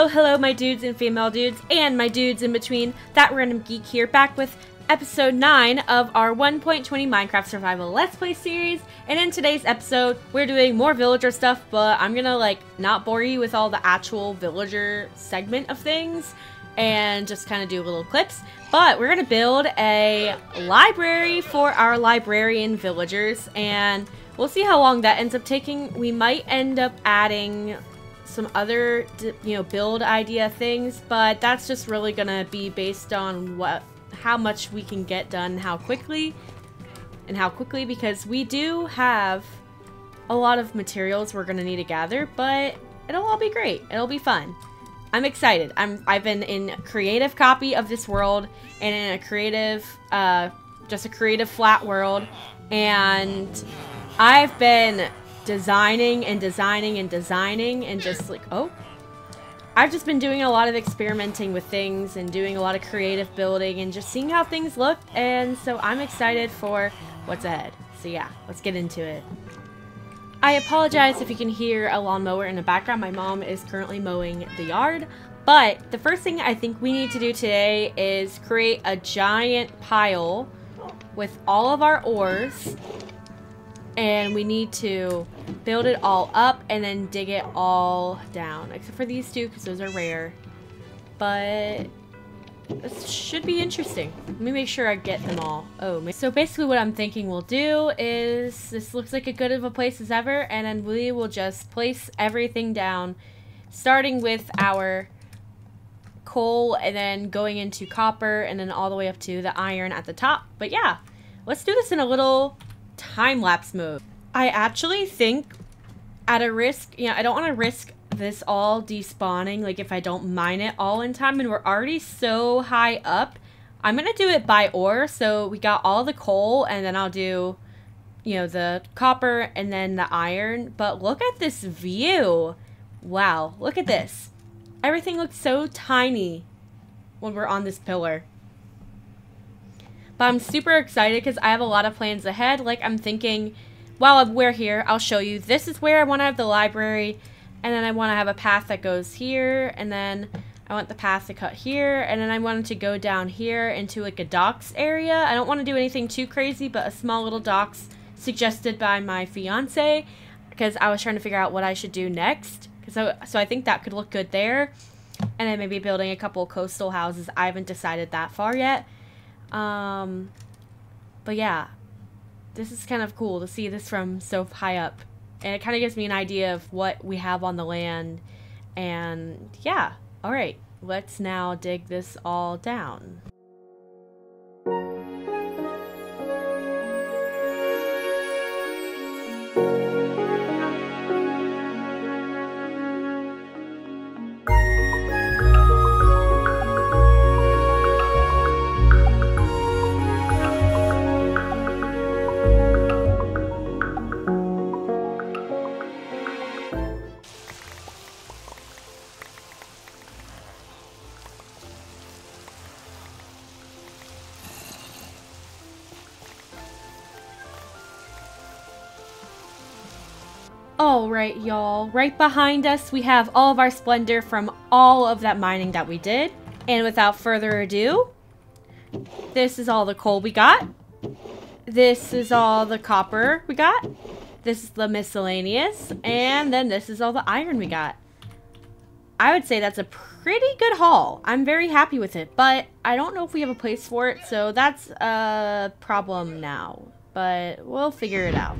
Hello, hello, my dudes and female dudes, and my dudes in between. That Random Geek here, back with episode 9 of our 1.20 Minecraft Survival Let's Play series. And in today's episode, we're doing more villager stuff, but I'm gonna, not bore you with all the actual villager segment of things, and just kind of do little clips. But we're gonna build a library for our librarian villagers, and we'll see how long that ends up taking. We might end up adding some other, build idea things, but that's just really gonna be based on how much we can get done, how quickly, because we do have a lot of materials we're gonna need to gather, but it'll all be great. It'll be fun. I'm excited. I've been in creative copy of this world and in a creative, just a creative flat world, and I've been designing and just I've just been doing a lot of experimenting with things and doing a lot of creative building and just seeing how things look, and so I'm excited for what's ahead. So yeah, let's get into it. I apologize if you can hear a lawnmower in the background. My mom is currently mowing the yard, but the first thing I think we need to do today is create a giant pile with all of our ores. And we need to build it all up and then dig it all down. Except for these two, because those are rare. But this should be interesting. Let me make sure I get them all. So basically what I'm thinking we'll do is, this looks like as good of a place as ever, and then we will just place everything down, starting with our coal, and then going into copper, and then all the way up to the iron at the top. But yeah, let's do this in a little time-lapse mode. I actually think, at a risk, I don't want to risk this all despawning, if I don't mine it all in time, and we're already so high up. I'm gonna do it by ore, so we got all the coal, and then I'll do, the copper, and then the iron. But look at this view. Wow, look at this. Everything looks so tiny when we're on this pillar. But I'm super excited because I have a lot of plans ahead. I'm thinking, while we're here, I'll show you. This is where I want to have the library. And then I want to have a path that goes here. And then I want the path to cut here. And then I want it to go down here into a docks area. I don't want to do anything too crazy, but a small little docks suggested by my fiance. Because I was trying to figure out what I should do next. So I think that could look good there. And then maybe building a couple coastal houses. I haven't decided that far yet. But yeah, this is kind of cool to see this from so high up, and it kind of gives me an idea of what we have on the land. And yeah, all right, let's now dig this all down. Alright, y'all, right behind us we have all of our splendor from all of that mining that we did. And without further ado, this is all the coal we got. This is all the copper we got. This is the miscellaneous. And then this is all the iron we got. I would say that's a pretty good haul. I'm very happy with it, but I don't know if we have a place for it, so that's a problem now. But we'll figure it out.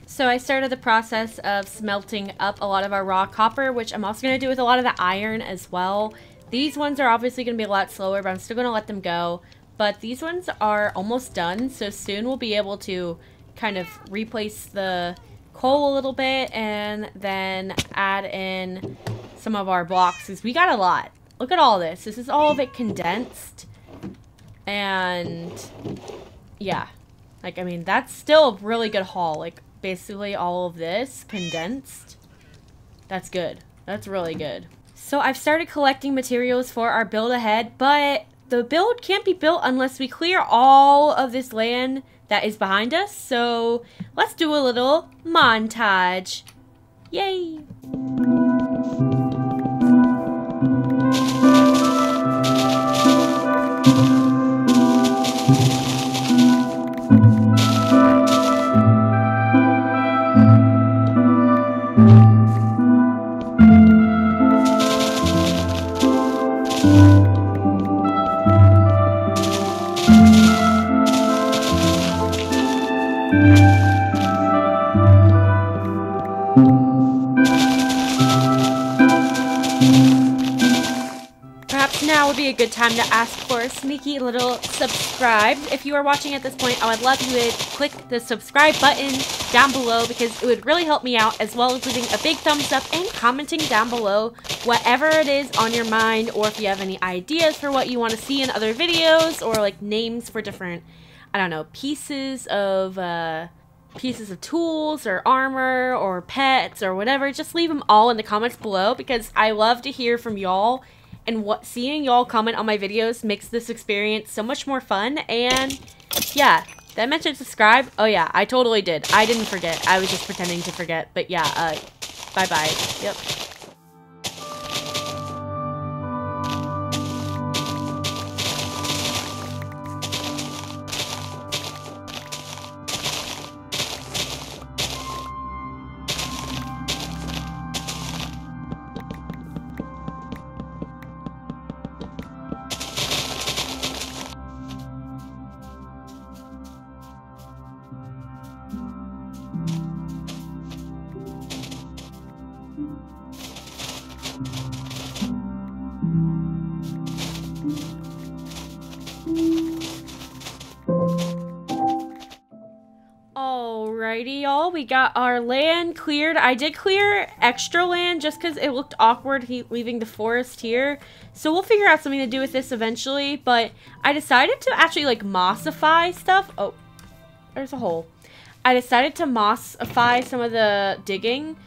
So I started the process of smelting up a lot of our raw copper, which I'm also going to do with a lot of the iron as well. These ones are obviously going to be a lot slower, but I'm still going to let them go. But these ones are almost done, so soon we'll be able to kind of replace the coal a little bit and then add in some of our blocks, because we got a lot. Look at all this. This is all of it condensed. And yeah, that's still a really good haul. Basically all of this condensed. That's good. That's really good. So I've started collecting materials for our build ahead, but the build can't be built unless we clear all of this land that is behind us. So let's do a little montage. Yay! be a good time to ask for a sneaky little subscribe. If you are watching at this point, I would love if you would click the subscribe button down below because it would really help me out, as well as leaving a big thumbs up and commenting down below whatever it is on your mind, or if you have any ideas for what you want to see in other videos, or like names for different, I don't know, pieces of tools or armor or pets or whatever. Just leave them all in the comments below because I love to hear from y'all, and seeing y'all comment on my videos makes this experience so much more fun. And yeah, did I mention subscribe? Oh yeah, I totally did. I didn't forget. I was just pretending to forget. But yeah, bye-bye. Yep. Alrighty, y'all, we got our land cleared. I did clear extra land just because it looked awkward leaving the forest here. So we'll figure out something to do with this eventually, but I decided to actually like mossify stuff. Oh, there's a hole. I decided to mossify some of the digging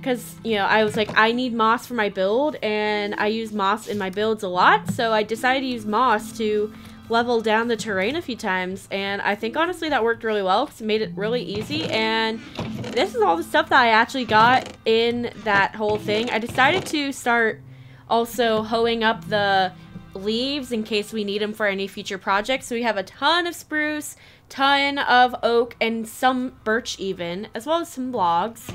because, you know, I was like, I need moss for my build, and I use moss in my builds a lot, so I decided to use moss to level down the terrain a few times, and I think honestly that worked really well because it made it really easy. And this is all the stuff that I actually got in that whole thing. I decided to start also hoeing up the leaves in case we need them for any future projects. So we have a ton of spruce, ton of oak, and some birch even, as well as some logs.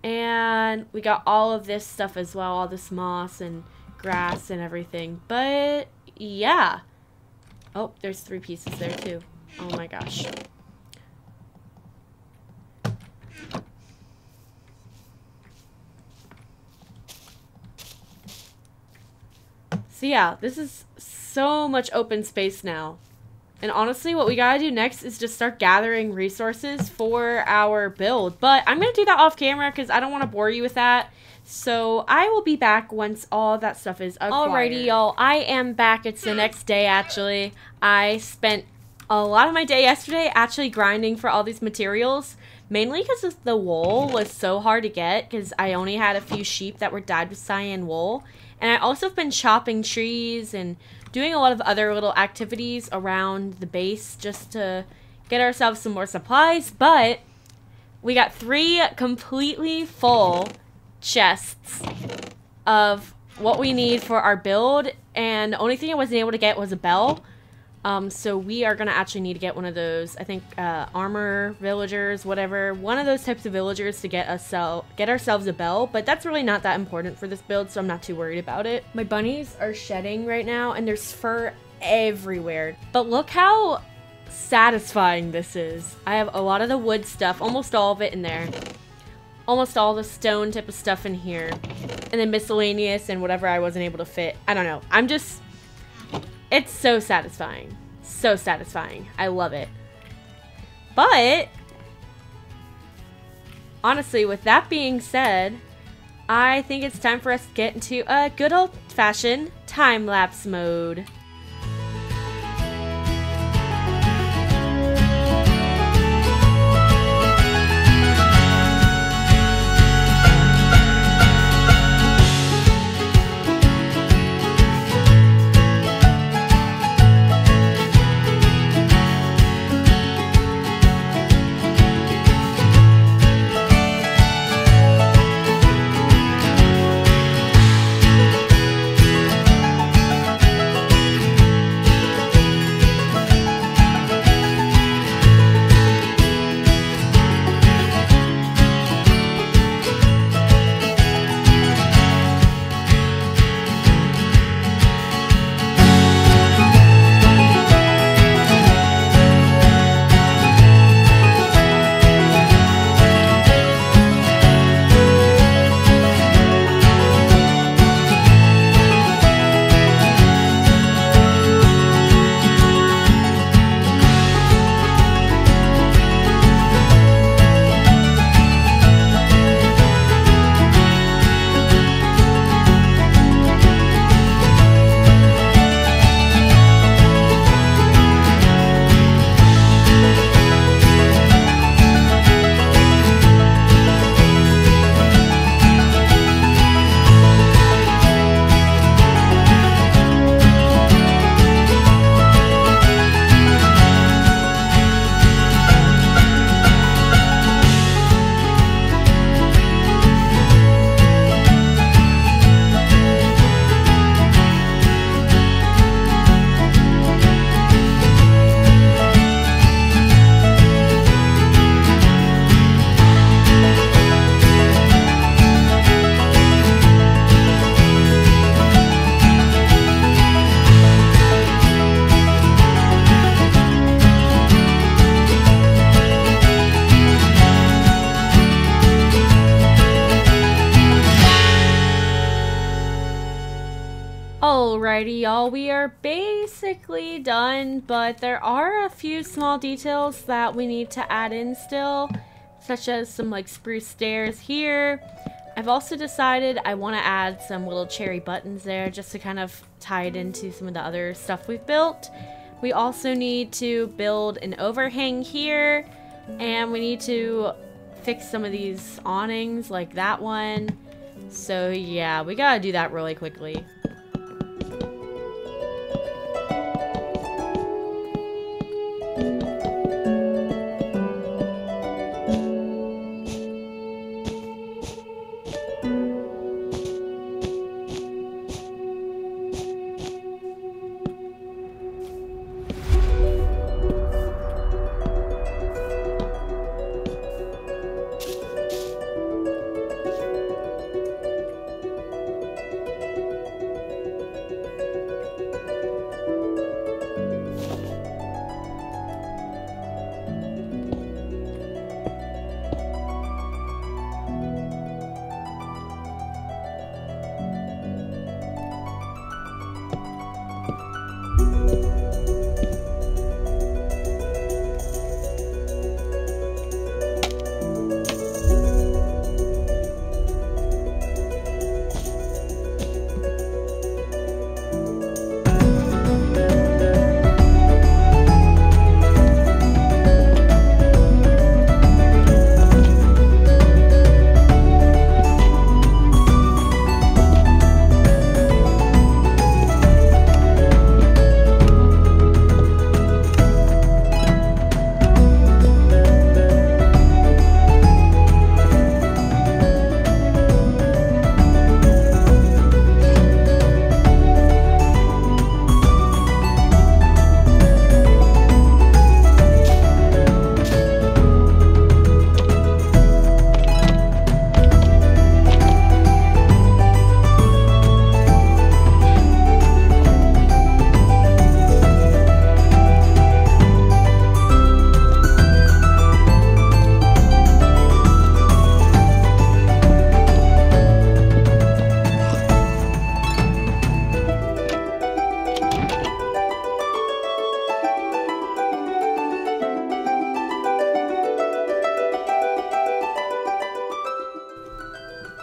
And we got all of this stuff as well, all this moss and grass and everything. But yeah. Oh, there's 3 pieces there too. Oh my gosh. So yeah, this is so much open space now. And honestly, what we gotta do next is just start gathering resources for our build. But I'm gonna do that off camera because I don't want to bore you with that. So I will be back once all that stuff is acquired. Alrighty, y'all. I am back. It's the next day, actually. I spent a lot of my day yesterday actually grinding for all these materials. Mainly because the wool was so hard to get because I only had a few sheep that were dyed with cyan wool. And I also have been chopping trees and doing a lot of other little activities around the base just to get ourselves some more supplies. But we got 3 completely full chests of what we need for our build, and the only thing I wasn't able to get was a bell. So we are gonna actually need to get one of those, I think, armor villagers, whatever, one of those types of villagers to get ourselves a bell. But that's really not that important for this build, so I'm not too worried about it. My bunnies are shedding right now, and there's fur everywhere. But look how satisfying this is. I have a lot of the wood stuff, almost all of it in there. Almost all the stone type of stuff in here. And then miscellaneous and whatever I wasn't able to fit. I don't know. It's so satisfying. So satisfying. I love it. But honestly, with that being said, I think it's time for us to get into a good old-fashioned time-lapse mode. Alrighty, y'all, we are basically done, but there are a few small details that we need to add in still, such as some like spruce stairs here. I've also decided I want to add some little cherry buttons there just to kind of tie it into some of the other stuff we've built. We also need to build an overhang here, and we need to fix some of these awnings like that one. So yeah, we gotta do that really quickly.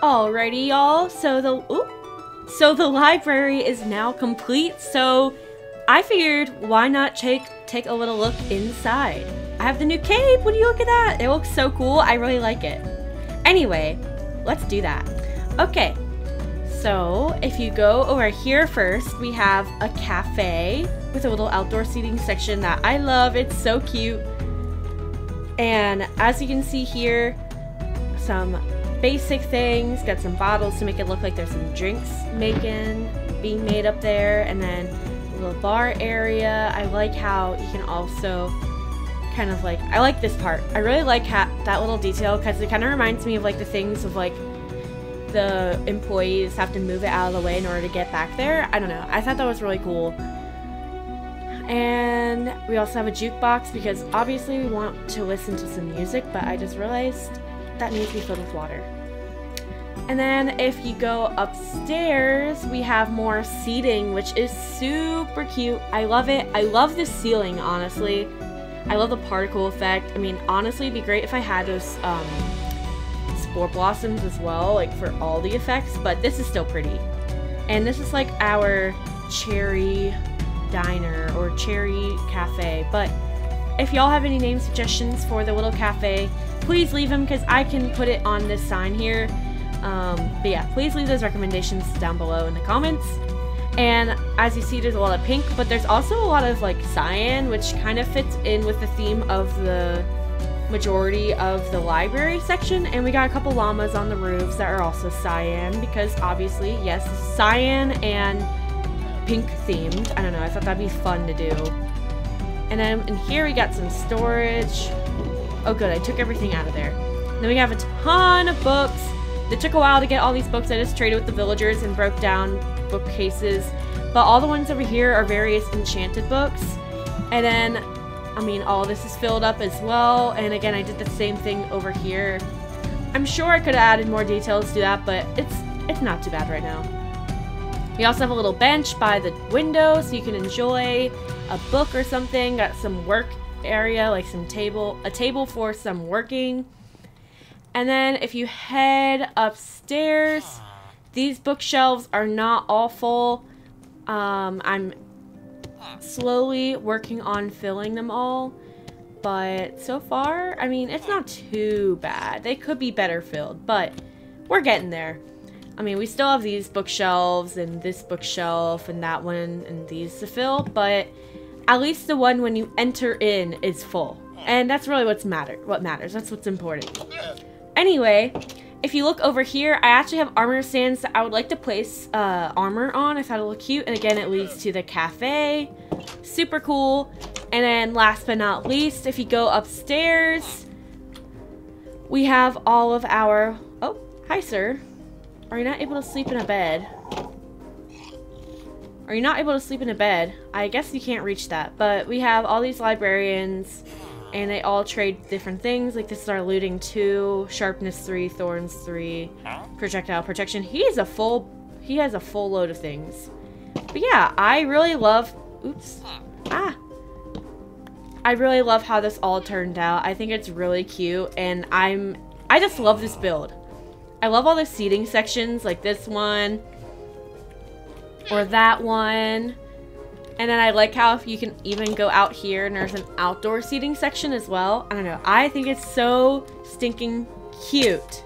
Alrighty, y'all. So the library is now complete. So I figured, why not take a little look inside? I have the new cape. Would you look at that? It looks so cool. I really like it. Anyway, let's do that. Okay. So if you go over here first, we have a cafe with a little outdoor seating section that I love. It's so cute. And as you can see here, some basic things, got some bottles to make it look like there's some drinks being made up there, and then a little bar area. I like how you can also kind of like, I like this part. I really like that little detail because it kind of reminds me of like the things of like the employees have to move it out of the way in order to get back there. I don't know. I thought that was really cool. And we also have a jukebox because obviously we want to listen to some music, but I just realized that needs to be filled with water. And then if you go upstairs, we have more seating, which is super cute. I love it. I love the ceiling, honestly. I love the particle effect. I mean, honestly, it'd be great if I had those spore blossoms as well, like for all the effects, but this is still pretty. And this is like our cherry diner or cherry cafe. But if y'all have any name suggestions for the little cafe, please leave them because I can put it on this sign here. But yeah, please leave those recommendations down below in the comments. And as you see, there's a lot of pink, but there's also a lot of like cyan, which kind of fits in with the theme of the majority of the library section. And we got a couple llamas on the roofs that are also cyan because obviously, yes, cyan and pink themed. I don't know, I thought that'd be fun to do. And then in here we got some storage. Oh good, I took everything out of there. Then we have a ton of books. It took a while to get all these books. I just traded with the villagers and broke down bookcases. But all the ones over here are various enchanted books. And then, I mean, all this is filled up as well. And again, I did the same thing over here. I'm sure I could have added more details to that, but it's not too bad right now. We also have a little bench by the window so you can enjoy a book or something. Got some work area, like a table for some working. And then if you head upstairs, these bookshelves are not all full. I'm slowly working on filling them all. But so far, I mean, it's not too bad. They could be better filled, but we're getting there. I mean, we still have these bookshelves and this bookshelf and that one and these to fill, but at least the one when you enter in is full. And that's really what matters. That's what's important. Anyway, if you look over here, I actually have armor stands that I would like to place armor on. I thought it looked cute. And again, it leads to the cafe. Super cool. And then last but not least, if you go upstairs, we have all of our... Oh, hi, sir. Are you not able to sleep in a bed? Are you not able to sleep in a bed? I guess you can't reach that. But we have all these librarians, and they all trade different things. Like this is our looting 2, sharpness 3, thorns 3, projectile protection. He has a full load of things. But yeah, I really love... Oops. I really love how this all turned out. I think it's really cute, and I just love this build. I love all the seating sections, like this one, or that one. And then I like how if you can even go out here and there's an outdoor seating section as well. I don't know. I think it's so stinking cute.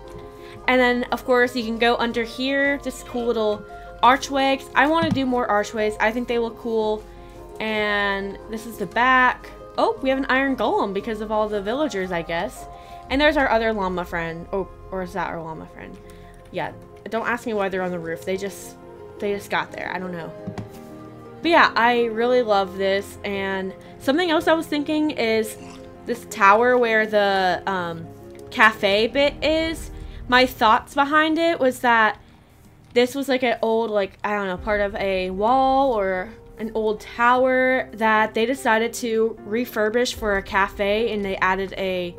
And then, of course, you can go under here. This cool little archway. I want to do more archways. I think they look cool. And this is the back. Oh, we have an iron golem because of all the villagers, I guess. And there's our other llama friend. Oh, or is that our llama friend? Yeah, don't ask me why they're on the roof. They just got there. I don't know. But yeah, I really love this. And something else I was thinking is this tower where the cafe bit is. My thoughts behind it was that this was like an old, like, I don't know, part of a wall or an old tower that they decided to refurbish for a cafe, and they added a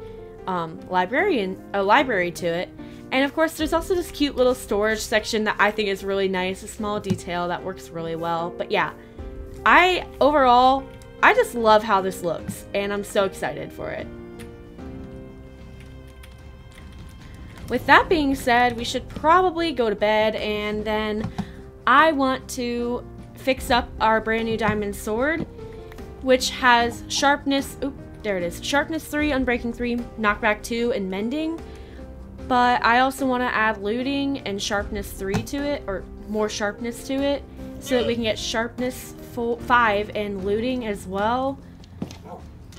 library to it. And of course, there's also this cute little storage section that I think is really nice, a small detail that works really well. But yeah, overall, I just love how this looks, and I'm so excited for it. With that being said, we should probably go to bed, and then I want to fix up our brand new diamond sword, which has sharpness, there it is, sharpness 3, unbreaking 3, knockback 2, and mending. But I also want to add looting and sharpness 3 to it, or more sharpness to it, so that we can get sharpness 5 and looting as well.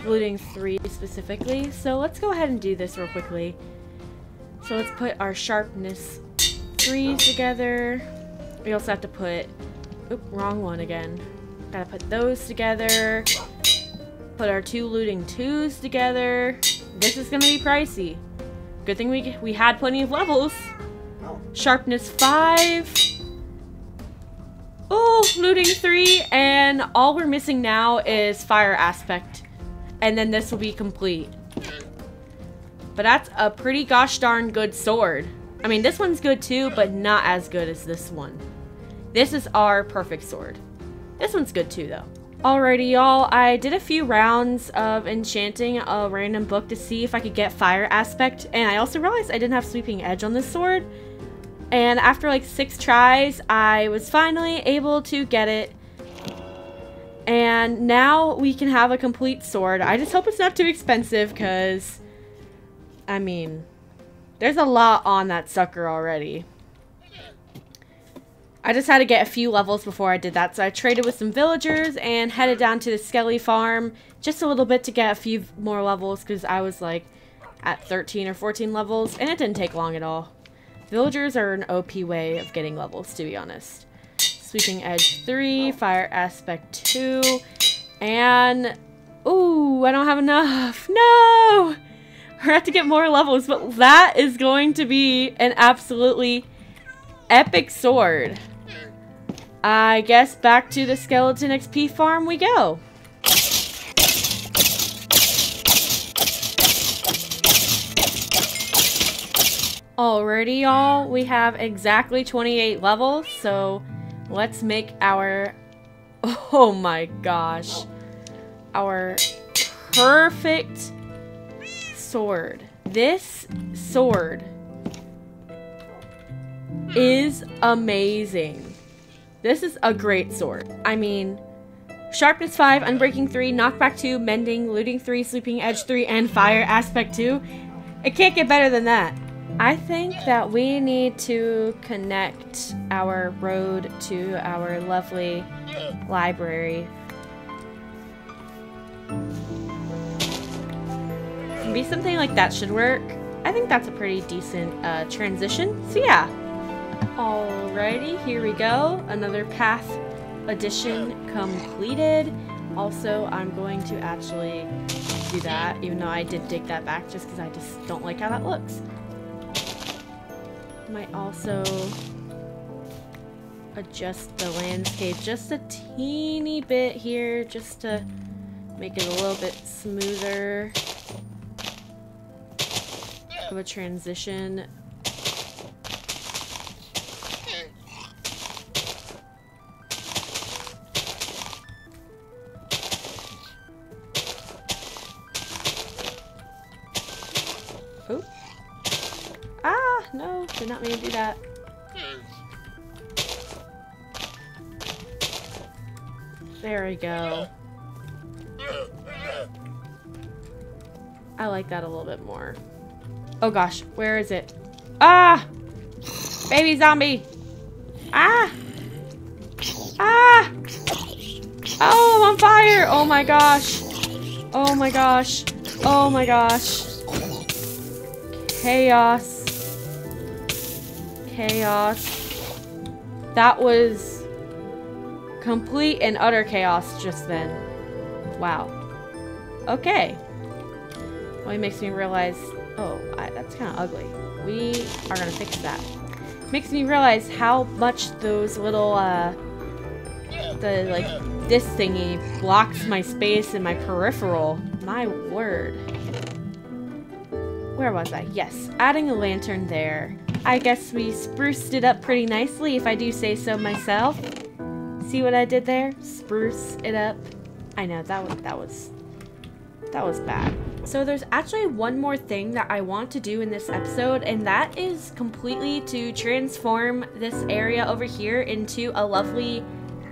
Looting 3 specifically. So let's go ahead and do this real quickly. So let's put our sharpness 3s together. We also have to put, wrong one again. Gotta put those together. Put our 2 looting 2s together. This is gonna be pricey. Good thing we had plenty of levels. Sharpness 5. Oh, looting 3, and all we're missing now is fire aspect. And then this will be complete. But that's a pretty gosh darn good sword. I mean, this one's good too, but not as good as this one. This is our perfect sword. This one's good too, though. Alrighty, y'all. I did a few rounds of enchanting a random book to see if I could get fire aspect. And I also realized I didn't have sweeping edge on this sword. And after like 6 tries, I was finally able to get it. And now we can have a complete sword. I just hope it's not too expensive because, I mean, there's a lot on that sucker already. I just had to get a few levels before I did that, so I traded with some villagers and headed down to the Skelly farm just a little bit to get a few more levels because I was like at 13 or 14 levels, and it didn't take long at all. Villagers are an OP way of getting levels, to be honest. Sweeping Edge 3, Fire Aspect 2, and... Ooh, I don't have enough. No! We're gonna have to get more levels, but that is going to be an absolutely epic sword. I guess back to the Skeleton XP farm we go. Alrighty, y'all. We have exactly 28 levels, so let's make our, oh my gosh, our perfect sword. This sword is amazing. This is a great sword. I mean, sharpness 5, unbreaking 3, knockback 2, mending, looting 3, sleeping edge 3, and fire aspect 2. It can't get better than that. I think that we need to connect our road to our lovely library. Maybe something like that should work. I think that's a pretty decent transition. So yeah. Alrighty, here we go. Another path addition completed. Also, I'm going to actually do that, even though I did dig that back just because I just don't like how that looks. Might also adjust the landscape just a teeny bit here, just to make it a little bit smoother of a transition. Oh. Ah, no, did not mean to do that. There we go. I like that a little bit more. Oh gosh, where is it? Ah! Baby zombie! Ah! Ah! Oh, I'm on fire! Oh my gosh! Oh my gosh! Oh my gosh! Chaos. Chaos. That was complete and utter chaos just then. Wow. Okay. Well, it makes me realize, oh, that's kind of ugly. We are gonna fix that. Makes me realize how much those little, this thingy blocks my space and my peripheral. My word. Where was I? Yes, adding a lantern there. I guess we spruced it up pretty nicely, if I do say so myself. See what I did there? Spruce it up. I know, that was bad. So there's actually one more thing that I want to do in this episode, and that is completely to transform this area over here into a lovely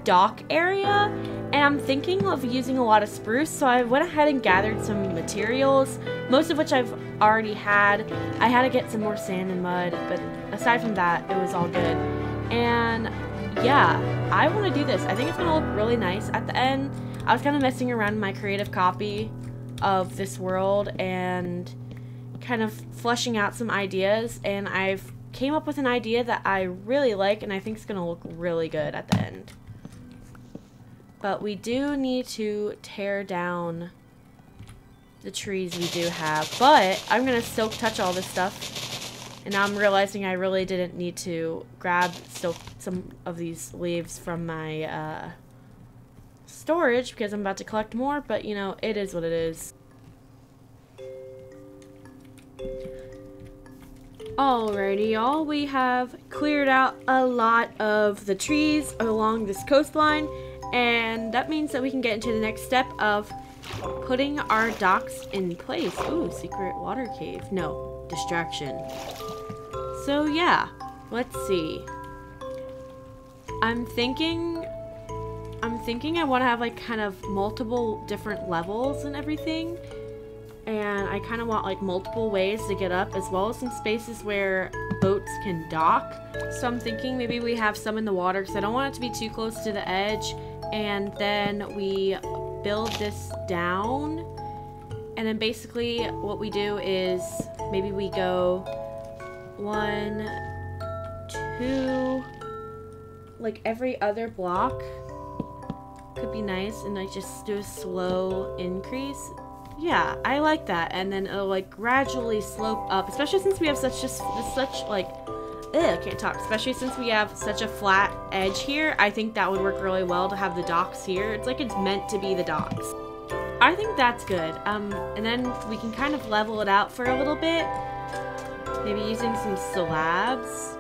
dock area. And I'm thinking of using a lot of spruce, so I went ahead and gathered some materials, most of which I've already had. I had to get some more sand and mud, but aside from that, it was all good. And yeah, I want to do this. I think it's going to look really nice at the end. I was kind of messing around in my creative copy of this world and kind of fleshing out some ideas, and I've came up with an idea that I really like, and I think it's going to look really good at the end. But we do need to tear down the trees we do have. But I'm going to silk touch all this stuff. And now I'm realizing I really didn't need to grab some of these leaves from my storage because I'm about to collect more. But, you know, it is what it is. Alrighty, y'all. We have cleared out a lot of the trees along this coastline. And that means that we can get into the next step of putting our docks in place. Ooh, secret water cave. No, distraction. So yeah, let's see. I'm thinking I want to have like kind of multiple different levels and everything. And I kind of want like multiple ways to get up, as well as some spaces where boats can dock. So I'm thinking maybe we have some in the water because I don't want it to be too close to the edge. And then we build this down, and then basically what we do is maybe we go 1, 2, like every other block could be nice, and like just do a slow increase. Yeah, I like that. And then it'll like gradually slope up, especially since we have such like I can't talk. Especially since we have such a flat edge here, I think that would work really well to have the docks here. It's like it's meant to be the docks. I think that's good. And then we can kind of level it out for a little bit. Maybe using some slabs.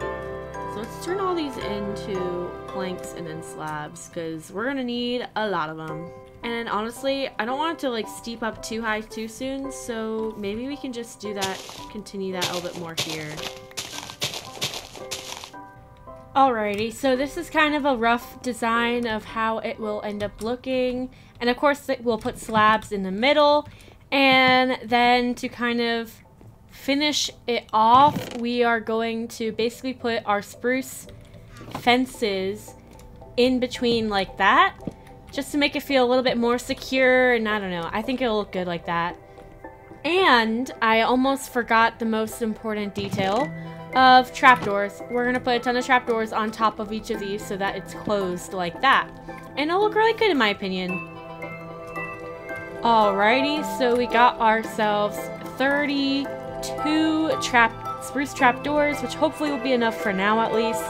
So let's turn all these into planks and then slabs, because we're gonna need a lot of them. And honestly, I don't want it to like steep up too high too soon, so maybe we can just do that, continue that a little bit more here. Alrighty, so this is kind of a rough design of how it will end up looking. And of course, we'll put slabs in the middle. And then to kind of finish it off, we are going to basically put our spruce fences in between like that, just to make it feel a little bit more secure. And I don't know, I think it'll look good like that. And I almost forgot the most important detail of trapdoors. We're gonna put a ton of trapdoors on top of each of these so that it's closed like that. And it'll look really good in my opinion. Alrighty, so we got ourselves 32 spruce trapdoors, which hopefully will be enough for now at least.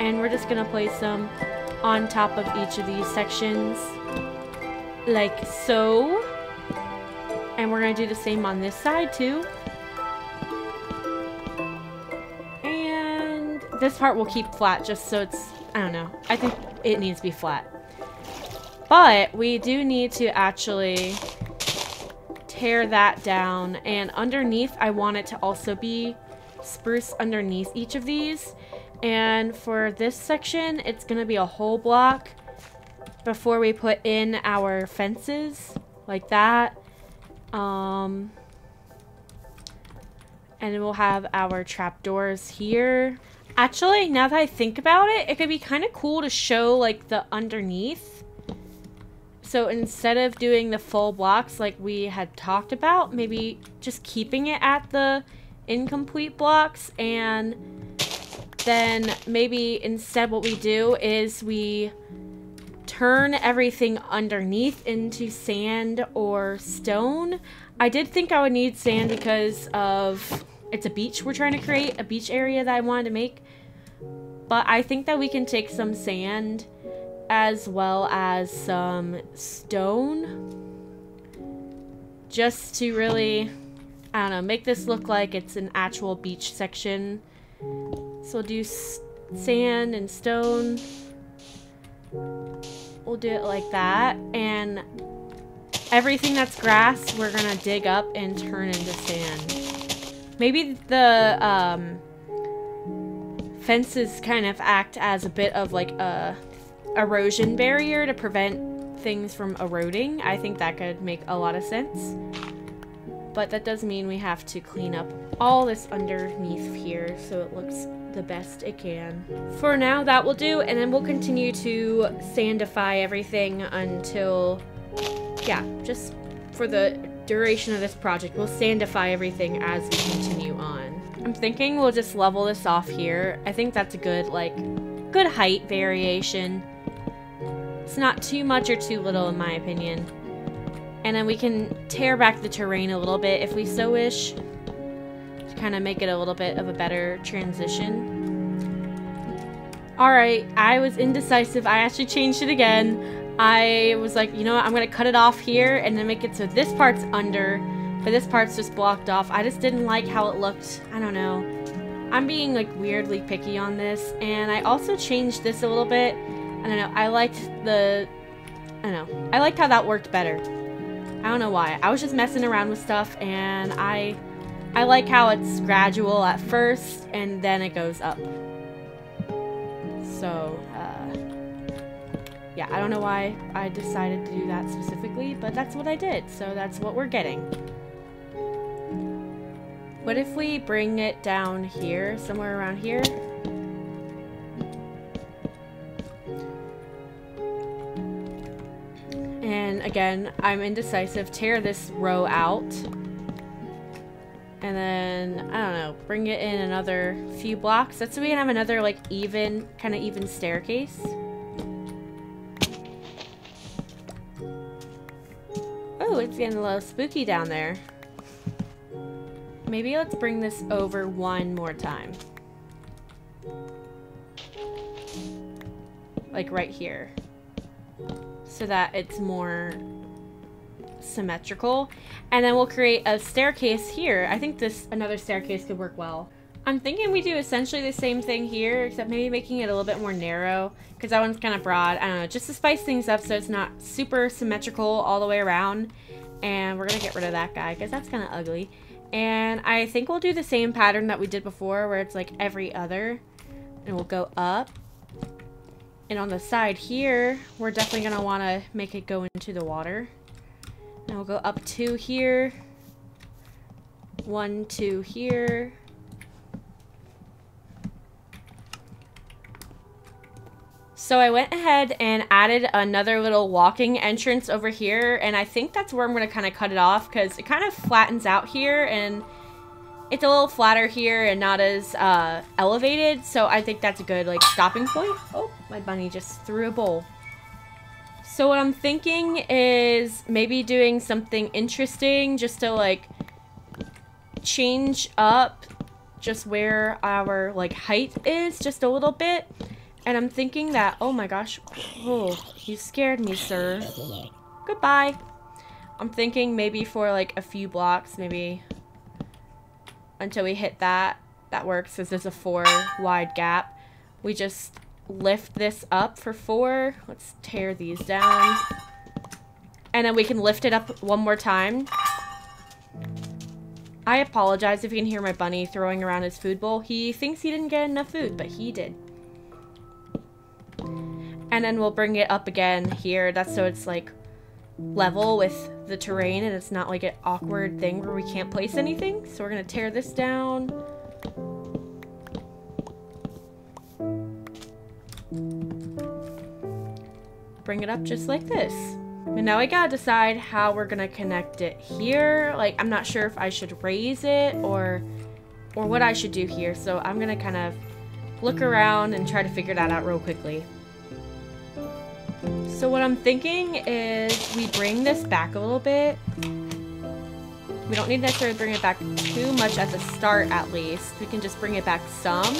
And we're just gonna place them on top of each of these sections, like so. And we're gonna do the same on this side too. And this part will keep flat just so it's, I don't know, I think it needs to be flat. But we do need to actually tear that down, and underneath I want it to also be spruce underneath each of these. And for this section, it's gonna be a whole block before we put in our fences, like that. And we'll have our trapdoors here. Actually, now that I think about it, it could be kind of cool to show like the underneath. So instead of doing the full blocks like we had talked about, maybe just keeping it at the incomplete blocks, and then maybe instead what we do is we turn everything underneath into sand or stone. I did think I would need sand because of it's a beach we're trying to create, a beach area that I wanted to make. But I think that we can take some sand as well as some stone just to really, I don't know, make this look like it's an actual beach section. So we'll do sand and stone. We'll do it like that. And everything that's grass, we're gonna dig up and turn into sand. Maybe the fences kind of act as a bit of like a erosion barrier to prevent things from eroding. I think that could make a lot of sense. But that does mean we have to clean up all this underneath here so it looks the best it can. For now, that will do, and then we'll continue to sandify everything until, yeah, just for the duration of this project, we'll sandify everything as we continue on. I'm thinking we'll just level this off here. I think that's a good, like, good height variation. It's not too much or too little in my opinion. And then we can tear back the terrain a little bit if we so wish, to kind of make it a little bit of a better transition. Alright, I was indecisive. I actually changed it again. I was like, you know what, I'm going to cut it off here and then make it so this part's under, but this part's just blocked off. I just didn't like how it looked. I don't know. I'm being like weirdly picky on this. And I also changed this a little bit. I don't know. I liked how that worked better. I don't know why. I was just messing around with stuff, and I like how it's gradual at first and then it goes up. So, yeah, I don't know why I decided to do that specifically, but that's what I did. So that's what we're getting. What if we bring it down here, somewhere around here? And again, I'm indecisive. Tear this row out. And then, I don't know, bring it in another few blocks. That's so we can have another, like, even, kind of even staircase. Oh, it's getting a little spooky down there. Maybe let's bring this over one more time. Like right here. So that it's more symmetrical. And then we'll create a staircase here. I think another staircase could work well. I'm thinking we do essentially the same thing here, except maybe making it a little bit more narrow, because that one's kind of broad. I don't know, just to spice things up so it's not super symmetrical all the way around. And we're going to get rid of that guy, because that's kind of ugly. And I think we'll do the same pattern that we did before, where it's like every other. And we'll go up. And on the side here, we're definitely going to want to make it go into the water. And we'll go up 2 here. 1, 2 here. So I went ahead and added another little walking entrance over here, and I think that's where I'm going to kind of cut it off, because it kind of flattens out here, and it's a little flatter here and not as elevated, so I think that's a good like stopping point. Oh, my bunny just threw a bowl. So what I'm thinking is maybe doing something interesting just to like change up just where our like height is just a little bit. And I'm thinking that, oh my gosh, oh, you scared me, sir. Goodbye. I'm thinking maybe for like a few blocks, maybe until we hit that works, because there's a 4 wide gap. We just lift this up for 4. Let's tear these down. And then we can lift it up one more time. I apologize if you can hear my bunny throwing around his food bowl. He thinks he didn't get enough food, but he did. And then we'll bring it up again here. That's so it's like level with the terrain and it's not like an awkward thing where we can't place anything. So we're gonna tear this down. Bring it up just like this. And now I gotta decide how we're gonna connect it here. Like, I'm not sure if I should raise it or what I should do here. So I'm gonna kind of look around and try to figure that out real quickly. So what I'm thinking is we bring this back a little bit. We don't need to necessarily bring it back too much at the start, at least. We can just bring it back some.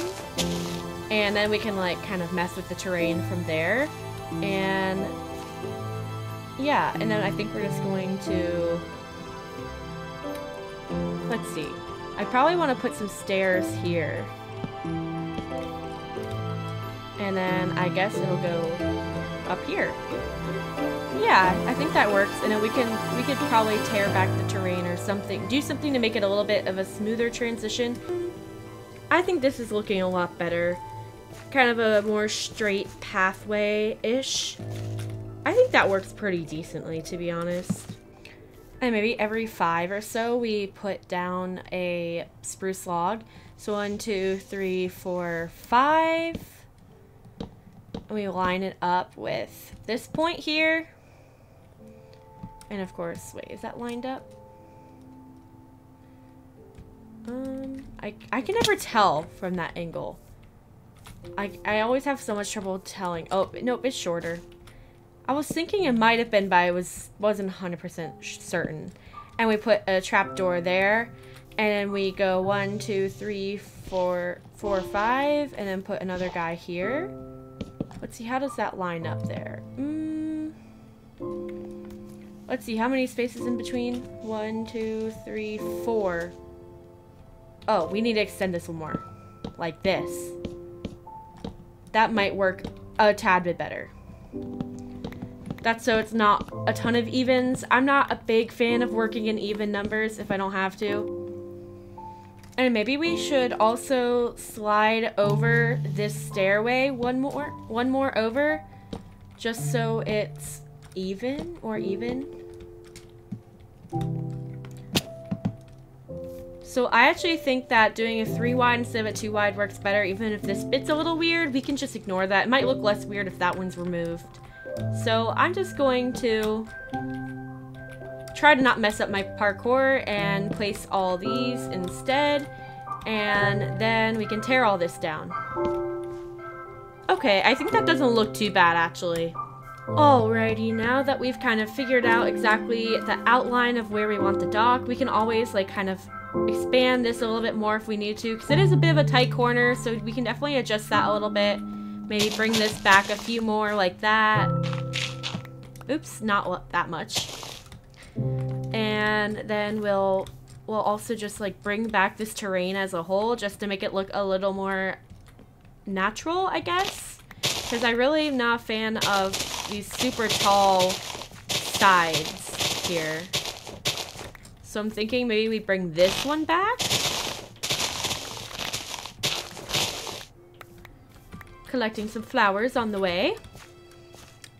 And then we can like kind of mess with the terrain from there. And yeah, and then I think we're just going to, let's see. I probably want to put some stairs here. And then I guess it'll go up here. Yeah, I think that works. And then we could probably tear back the terrain or something. Do something to make it a little bit of a smoother transition. I think this is looking a lot better. Kind of a more straight pathway-ish. I think that works pretty decently, to be honest. And maybe every 5 or so we put down a spruce log. So 1, 2, 3, 4, 5. We line it up with this point here. And of course, wait, is that lined up? I can never tell from that angle. I always have so much trouble telling. Oh, nope, it's shorter. I was thinking it might have been, but I wasn't 100% certain. And we put a trapdoor there. And then we go 1, 2, 3, 4, 5. And then put another guy here. Let's see, how does that line up there? Let's see, how many spaces in between? 1, 2, 3, 4. Oh, we need to extend this one more. Like this. That might work a tad bit better. That's so it's not a ton of evens. I'm not a big fan of working in even numbers if I don't have to. And maybe we should also slide over this stairway one more over, just so it's even or even. So I actually think that doing a 3 wide instead of a 2 wide works better. Even if this bit's a little weird, we can just ignore that. It might look less weird if that one's removed. So I'm just going to try to not mess up my parkour and place all these instead. And then we can tear all this down. Okay, I think that doesn't look too bad actually. Alrighty, now that we've kind of figured out exactly the outline of where we want the dock, we can always like kind of expand this a little bit more if we need to, because it is a bit of a tight corner, so we can definitely adjust that a little bit. Maybe bring this back a few more like that. Oops, not that much. And then we'll will also just like bring back this terrain as a whole just to make it look a little more natural, I guess. Because I really am not a fan of these super tall sides here. So I'm thinking maybe we bring this one back. Collecting some flowers on the way.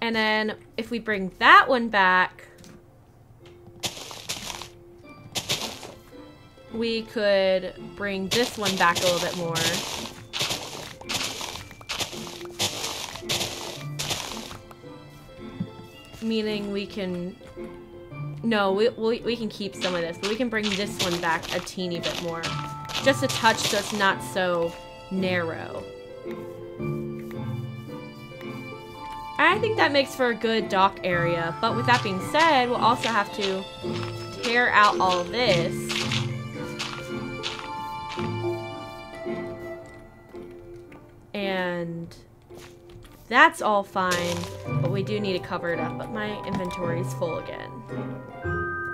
And then if we bring that one back, we could bring this one back a little bit more. Meaning we can... No, we can keep some of this, but we can bring this one back a teeny bit more. Just a touch so it's not so narrow. I think that makes for a good dock area, but with that being said, we'll also have to tear out all of this. And that's all fine, but we do need to cover it up, but my inventory is full again.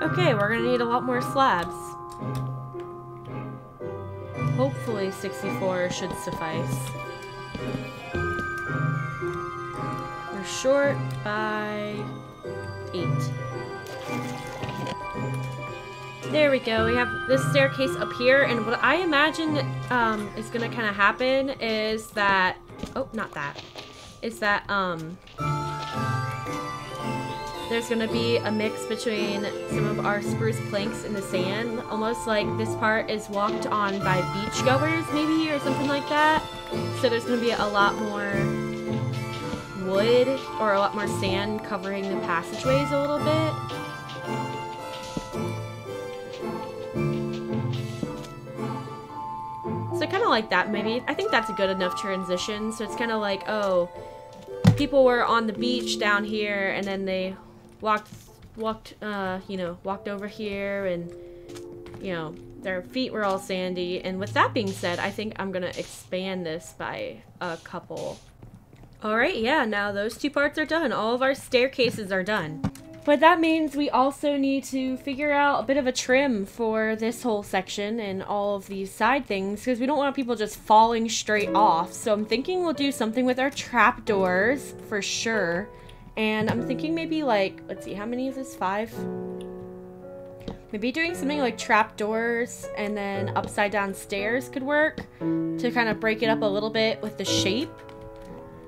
Okay, we're gonna need a lot more slabs. Hopefully 64 should suffice. We're short by 8. There we go. We have this staircase up here, and what I imagine is gonna kind of happen is that... Oh, not that. Is that, there's gonna be a mix between some of our spruce planks in the sand, almost like this part is walked on by beachgoers, maybe, or something like that. So there's gonna be a lot more wood, or a lot more sand covering the passageways a little bit. So kind of like that, maybe. I think that's a good enough transition. So it's kind of like, oh, people were on the beach down here, and then they walked over here, and, you know, their feet were all sandy. And with that being said, I think I'm gonna expand this by a couple. Alright, yeah, now those 2 parts are done. All of our staircases are done. But that means we also need to figure out a bit of a trim for this whole section and all of these side things, because we don't want people just falling straight off. So I'm thinking we'll do something with our trapdoors for sure. And I'm thinking maybe like, let's see, how many is this? 5? Maybe doing something like trapdoors and then upside down stairs could work to kind of break it up a little bit with the shape.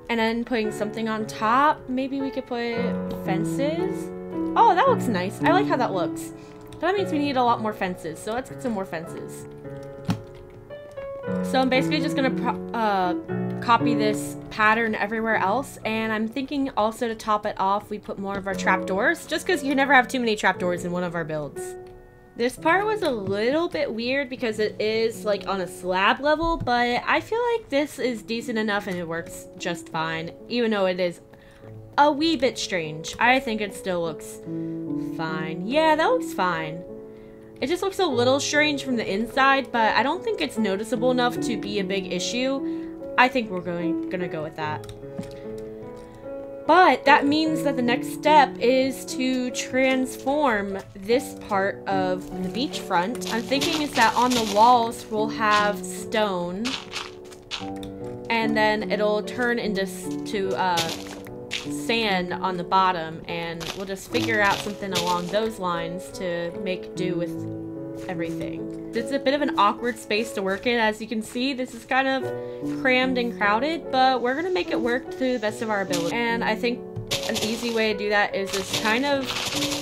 And then putting something on top. Maybe we could put fences. Oh, that looks nice. I like how that looks. That means we need a lot more fences. So let's get some more fences. So I'm basically just gonna copy this pattern everywhere else. And I'm thinking also to top it off, we put more of our trapdoors. Just because you never have too many trapdoors in one of our builds. This part was a little bit weird because it is like on a slab level, but I feel like this is decent enough and it works just fine, even though it is a wee bit strange. I think it still looks fine. Yeah, that looks fine. It just looks a little strange from the inside, but I don't think it's noticeable enough to be a big issue. I think we're gonna go with that. But that means that the next step is to transform this part of the beachfront. I'm thinking is that on the walls we'll have stone, and then it'll turn into sand on the bottom, and we'll just figure out something along those lines to make do with everything. It's a bit of an awkward space to work in. As you can see, this is kind of crammed and crowded, but we're gonna make it work to the best of our ability. And I think an easy way to do that is just kind of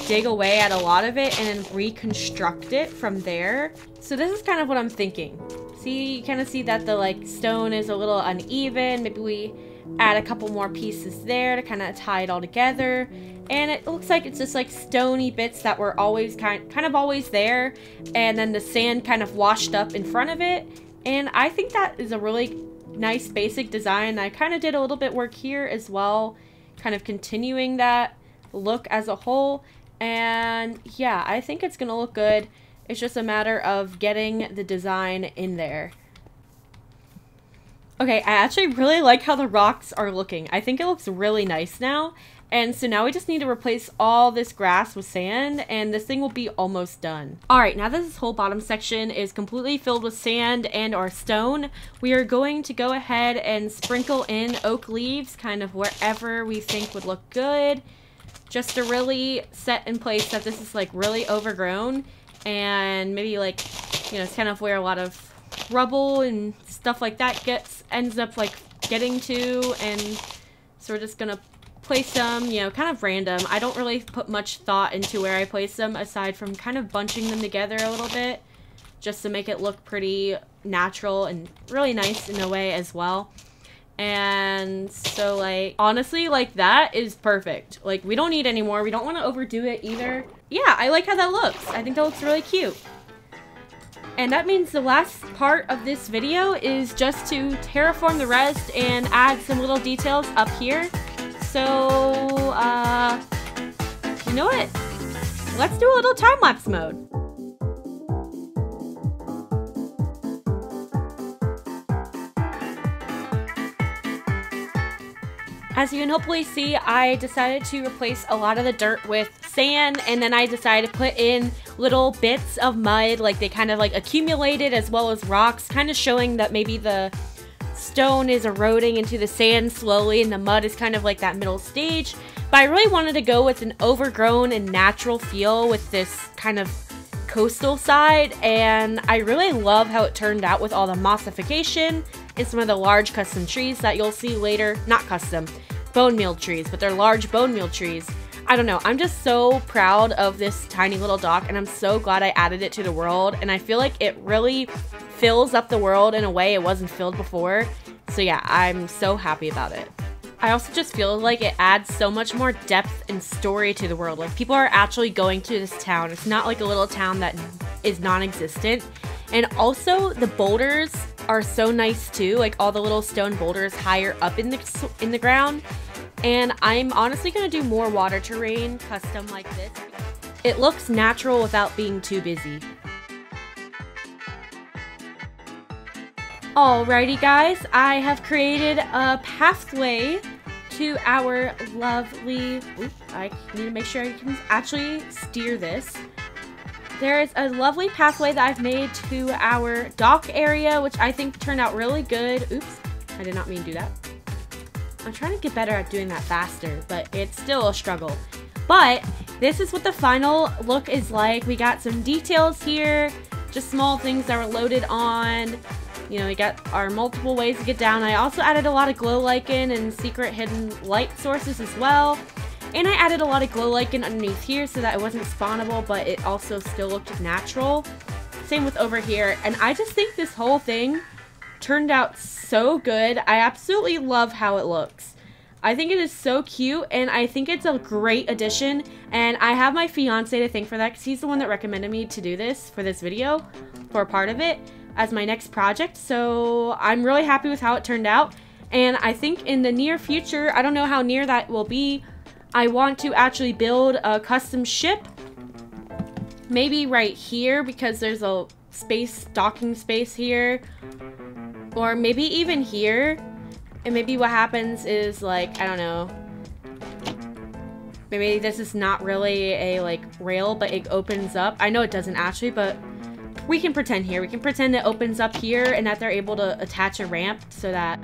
dig away at a lot of it and then reconstruct it from there. So this is kind of what I'm thinking. See, you kind of see that the like stone is a little uneven. Maybe we add a couple more pieces there to kind of tie it all together. And it looks like it's just like stony bits that were always kind of always there, and then the sand kind of washed up in front of it. And I think that is a really nice basic design. I kind of did a little bit work here as well, kind of continuing that look as a whole. And yeah, I think it's gonna look good. It's just a matter of getting the design in there. Okay, I actually really like how the rocks are looking. I think it looks really nice now. And so now we just need to replace all this grass with sand, and this thing will be almost done. All right, now that this whole bottom section is completely filled with sand and or stone, we are going to go ahead and sprinkle in oak leaves kind of wherever we think would look good, just to really set in place that this is like really overgrown, and maybe like, you know, it's kind of where a lot of rubble and stuff like that ends up like getting to. And so we're just gonna place them, you know, kind of random. I don't really put much thought into where I place them aside from kind of bunching them together a little bit just to make it look pretty natural and really nice in a way as well. And so, like, honestly, like, that is perfect. Like, we don't need any more. We don't want to overdo it either. Yeah, I like how that looks. I think that looks really cute. And that means the last part of this video is just to terraform the rest and add some little details up here. So, you know what? Let's do a little time-lapse mode. As you can hopefully see, I decided to replace a lot of the dirt with sand, and then I decided to put in little bits of mud, like they kind of like accumulated, as well as rocks, kind of showing that maybe the stone is eroding into the sand slowly and the mud is kind of like that middle stage. But I really wanted to go with an overgrown and natural feel with this kind of coastal side, and I really love how it turned out with all the mossification and some of the large custom trees that you'll see later. Not custom, bone meal trees, but they're large bone meal trees. I don't know, I'm just so proud of this tiny little dock, and I'm so glad I added it to the world, and I feel like it really fills up the world in a way it wasn't filled before. So yeah, I'm so happy about it. I also just feel like it adds so much more depth and story to the world. Like, people are actually going to this town. It's not like a little town that is non-existent. And also, the boulders are so nice too. Like, all the little stone boulders higher up in the ground. And I'm honestly gonna do more water terrain custom like this. It looks natural without being too busy. Alrighty guys, I have created a pathway to our lovely, I need to make sure I can actually steer this. There is a lovely pathway that I've made to our dock area, which I think turned out really good. Oops, I did not mean to do that. I'm trying to get better at doing that faster, but it's still a struggle. But this is what the final look is like. We got some details here, just small things that were loaded on. You know, we got our multiple ways to get down. I also added a lot of glow lichen and secret hidden light sources as well. And I added a lot of glow lichen underneath here so that it wasn't spawnable, but it also still looked natural. Same with over here. And I just think this whole thing turned out so good. I absolutely love how it looks. I think it is so cute, and I think it's a great addition. And I have my fiance to thank for that, because he's the one that recommended me to do this for this video, for a part of it, as my next project. So I'm really happy with how it turned out. And I think in the near future, I don't know how near that will be, I want to actually build a custom ship. Maybe right here, because there's a docking space here. Or maybe even here. And maybe what happens is, like, I don't know, maybe this is not really a, like, rail, but it opens up. I know it doesn't actually, but we can pretend here. We can pretend it opens up here and that they're able to attach a ramp so that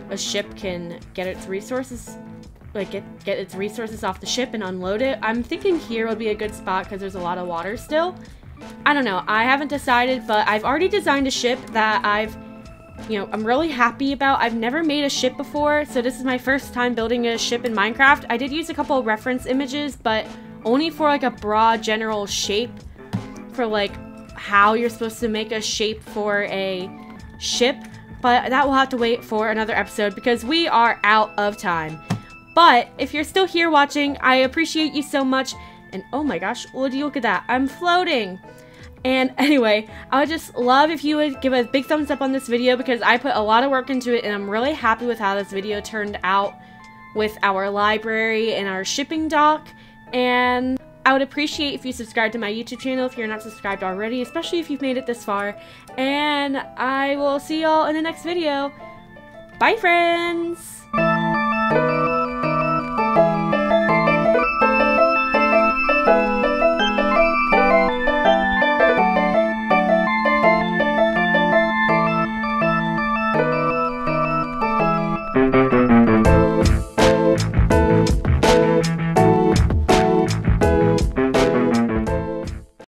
a ship can get its resources, like get its resources off the ship and unload it. I'm thinking here would be a good spot because there's a lot of water still. I don't know. I haven't decided, but I've already designed a ship that I'm really happy about. I've never made a ship before, so this is my first time building a ship in Minecraft. I did use a couple of reference images, but only for like a broad general shape for like how you're supposed to make a shape for a ship, but that will have to wait for another episode because we are out of time. But if you're still here watching, I appreciate you so much. And oh my gosh, would you look at that? I'm floating. And anyway, I would just love if you would give a big thumbs up on this video because I put a lot of work into it and I'm really happy with how this video turned out with our library and our shipping dock. And I would appreciate if you subscribe to my YouTube channel if you're not subscribed already, especially if you've made it this far. And I will see y'all in the next video. Bye, friends!